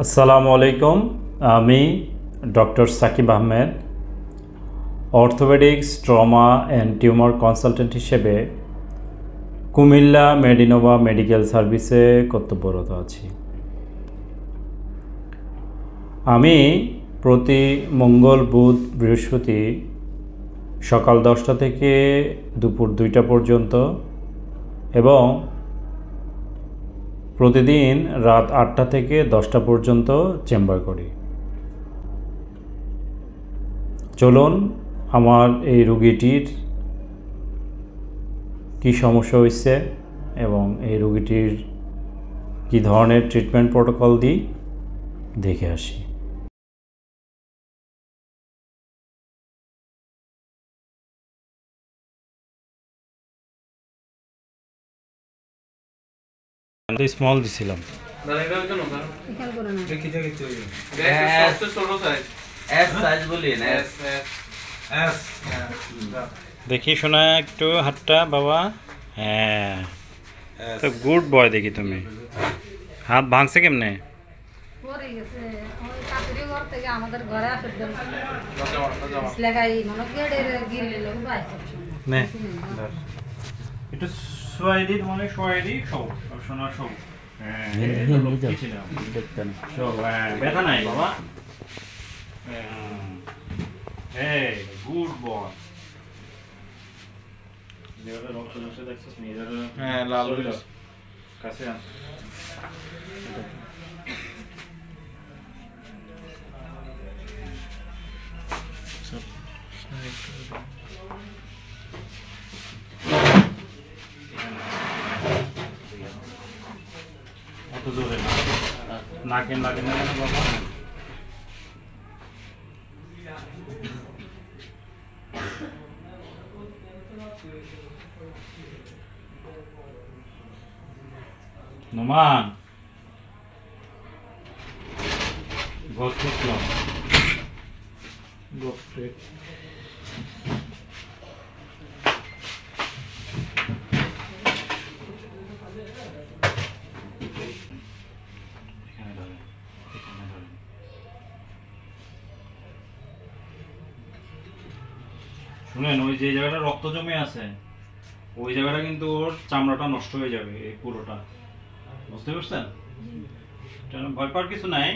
আসসালামু আলাইকুম। আমি doctor Sakib Ahmed, orthopaedics, trauma and tumour consultant হিসেবে কুমিল্লা মেডিনোভা মেডিকেল সার্ভিসে কর্তব্যরত আছি। আমি প্রতি মঙ্গল, বুধ, বৃহস্পতি সকাল 10টা থেকে দুপুর 2টা পর্যন্ত এবং প্রতিদিন রাত 8টা থেকে 10টা পর্যন্ত চেম্বার করি। চলুন আমার এই রোগীটির কী সমস্যা হয়েছে এবং এই রোগীটির কী ধরনের ট্রিটমেন্ট প্রোটোকল দিই দেখে আসি। স্মল দিছিলাম, দেখি শোনা একটু হাতটা বাবা। হ্যাঁ, তো গুড বয়। দেখি তুমি হাত ভাঙছে কেমনে? একটু সোয়াইডি মানে সোয়াইডি সব শোনা সব। ব্যথা নাই বাবা। হ্যাঁ, গুড বয়। রক্ত দেখছিস নি? হ্যাঁ, লাল কাছে আন। অত জোরে না, নাকে লাগে না বাবা। নোমান গোস্ত শুনেন, ওই যে জায়গাটা রক্ত জমে আছে ওই জায়গাটা কিন্তু ওর চামড়াটা নষ্ট হয়ে যাবে, এই পুরোটা। বুঝতে পারছেন? ভয় পাওয়ার কিছু নাই,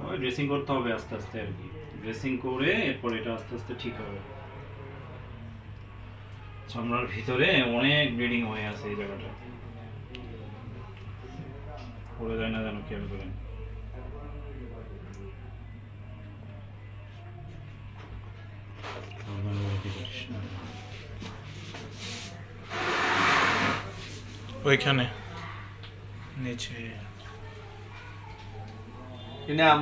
ওই ড্রেসিং করতে হবে আস্তে আস্তে আর কি। ড্রেসিং করে এরপর এটা আস্তে আস্তে ঠিক হবে। চামড়ার ভিতরে অনেক ব্লিডিং হয়ে আছে এই জায়গাটা, পড়ে যায় না যেন, খেয়াল করেন। ওইখানে নিচে কি নাম?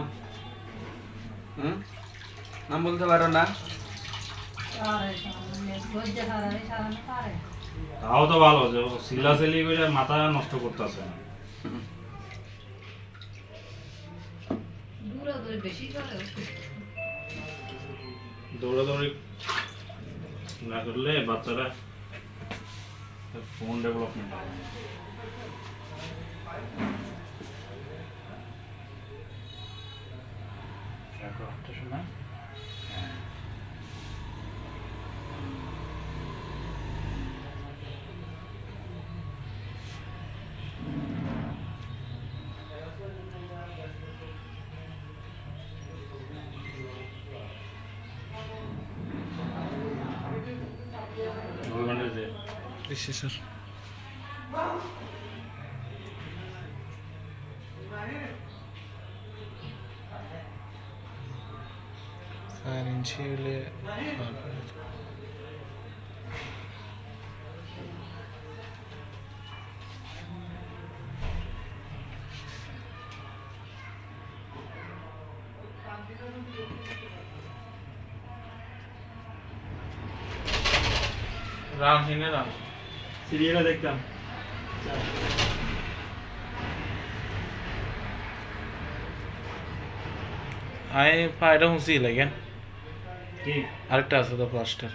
নাম বলতে পারো না? তাও তো ভালো যে সিল্লাসিলি করে মাথা নষ্ট করতেছে না। দৌড়াদৌড়ি না করলে বাচ্চারা ফোন ডেভেলপমেন্ট হবে। শোনা স্যার। 4 ইঞ্চি হলে রাম হিনে রাম সিরিয়ালে দেখতাম। আই পায়রা হুঁসি লাগেন কি আরেকটা আছে তো প্লাস্টার।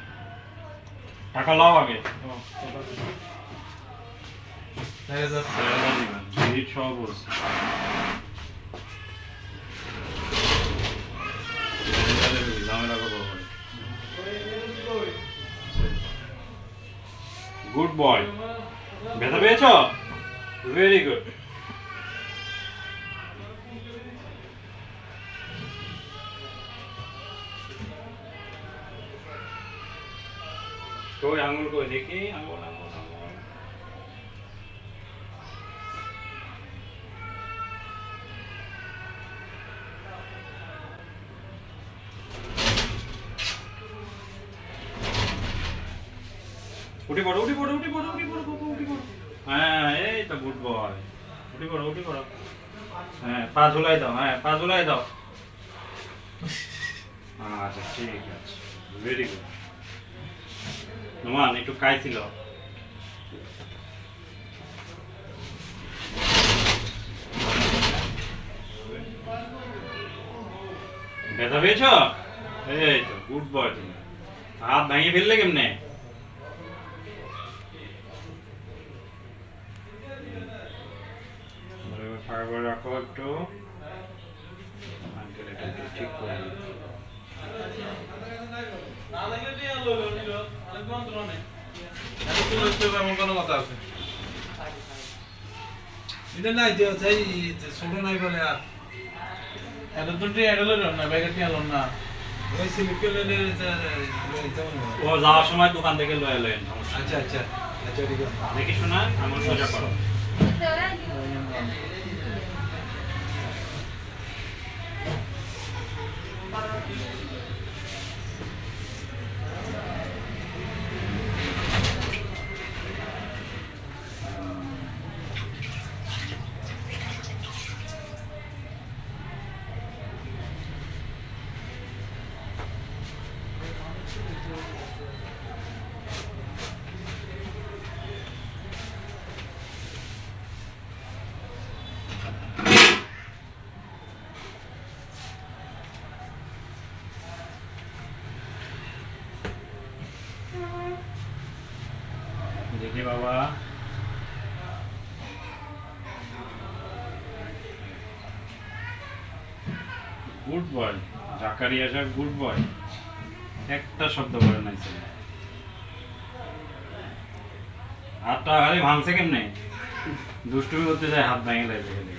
টাকা লাও আগে। There is a সব গুড বয়। ব্যথা পেয়েছো? Very good. কই আঙুল কই দেখি, আঙুল আঙুল আঙুল। উঠে পড়ো উঠে পড়ো উঠে পড়ো উঠে পড়ো বাবু, উঠে পড়ো। হ্যাঁ এই তো গুড বয়। উঠে পড়ো উঠে পড়ো। হ্যাঁ পা ঝুলাই দাও, হ্যাঁ পা ঝুলাই দাও। আচ্ছা ঠিক আছে, ভেরি গুড। নোমান একটু খাইছিল। ব্যথা পেয়েছো? এই তো গুড বয়। তুমি হাত ভেঙে ফেললে কেমনে? ফাঁকা করে রাখো একটু। আঙ্কেল এটা একটু ঠিক করে দিই। এটা নাই যে চাই ছোট নাই বলে আর এত তো এডালো না ব্যাগেট নিয়ে আলো না। ওই সিলিপকে লেনে ও যাওয়ার সময় দোকান থেকে লয়ে লয়েন। আচ্ছা আচ্ছা আচ্ছা ঠিক আছে। দেখি শোনা আমার সোজা করো। দেখি বাবা, গুড বয়। জাকারিয়া সাহেব গুড বয়, একটা শব্দ বলে নাই ছেলে। হাতটা খালি ভাঙছে কেমনে? দুষ্টুমি করতে যায়, হাত ভেঙে লাগবে খালি।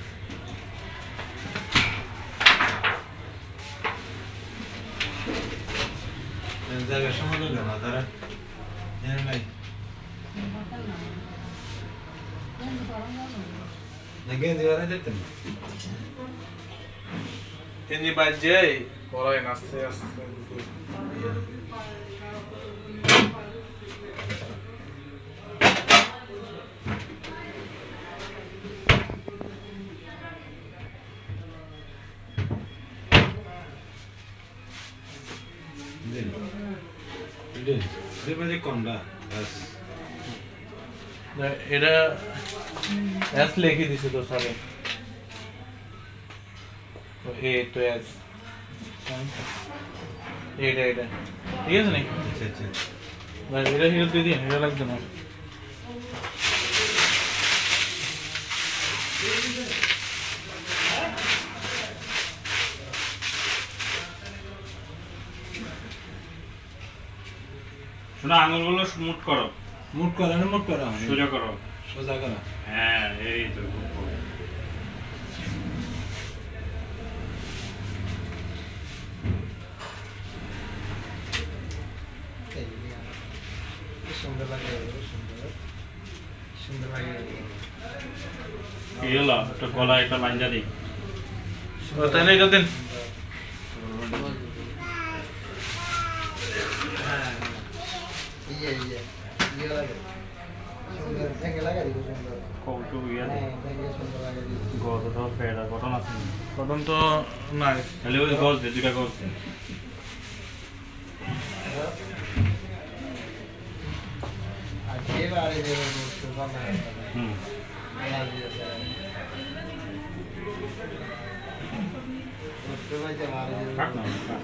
জায়গা সমাধান না তারা নাই নাকি দিওয়ারে যেতেন এনি বাজে পড়ায় নাচতে আসতে এটা এস লিখে দিছে তো স্যারে। তো এ তো এস এটা এটা ঠিক আছে নাকি? আচ্ছা আচ্ছা ভাই এটা হিরো দিয়ে দিন, এটা লাগবে না। শোনা আঙুলগুলো মুট করো, মুট করা না মুট করা সোজা করো। সোজা করা হ্যাঁ এই তো good boy। সুন্দর লাগে সুন্দর সুন্দর লাগে কি হলো? একটা গলায় একটা লাঞ্জা দিই। তাহলে এটা দেন। কৌটো ইয়া দিই। গজটা ফেরা গঠন আছে। কটন তো নাই। তাহলে ওই গজ দে, দুইটা গজ দে। হুম কাট না কাট।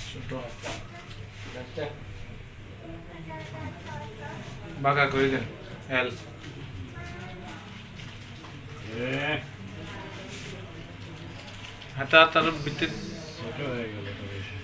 ছোট বাঁকা করে দেন এল হাতে তার ভিতরে ছোট হয়ে গেল তো বেশি।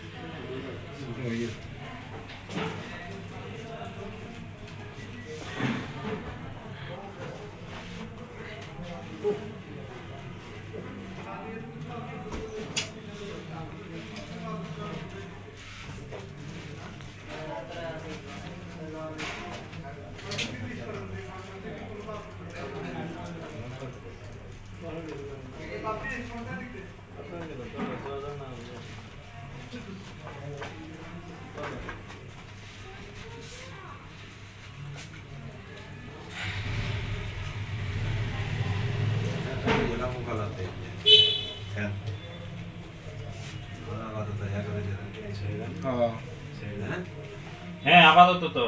হ্যাঁ আপাতত তো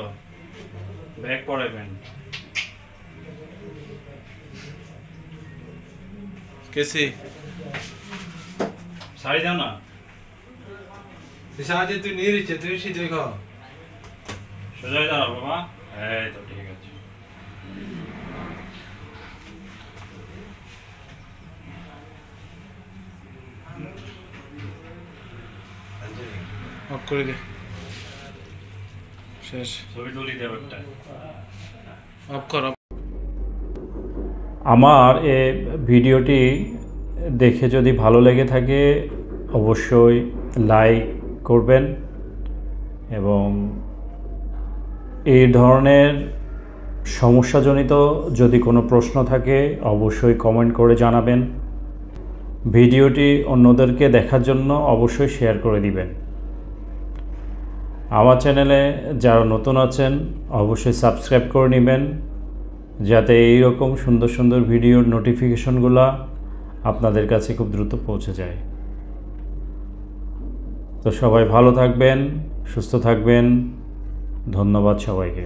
ব্যাগ পরাইবেন। কেসি শাড়ি দাও না, সাহায্যে তুই নিয়ে দিচ্ছে, তুই শীত দেখো সোজা হয়ে দাঁড়াও বাবা। এই তো ঠিক আছে। অফ করে দে শেষ ছবি তুলি দেব একটা। অফ কর আমার এই ভিডিওটি দেখে যদি ভালো লেগে থাকে অবশ্যই লাইক করবেন এবং এই ধরনের সমস্যাজনিত যদি কোনো প্রশ্ন থাকে অবশ্যই কমেন্ট করে জানাবেন। ভিডিওটি অন্যদেরকে দেখার জন্য অবশ্যই শেয়ার করে দিবেন। আমার চ্যানেলে যারা নতুন আছেন অবশ্যই সাবস্ক্রাইব করে নেবেন যাতে এই রকম সুন্দর সুন্দর ভিডিওর নোটিফিকেশনগুলো আপনাদের কাছে খুব দ্রুত পৌঁছে যায়। তো সবাই ভালো থাকবেন, সুস্থ থাকবেন। ধন্যবাদ সবাইকে।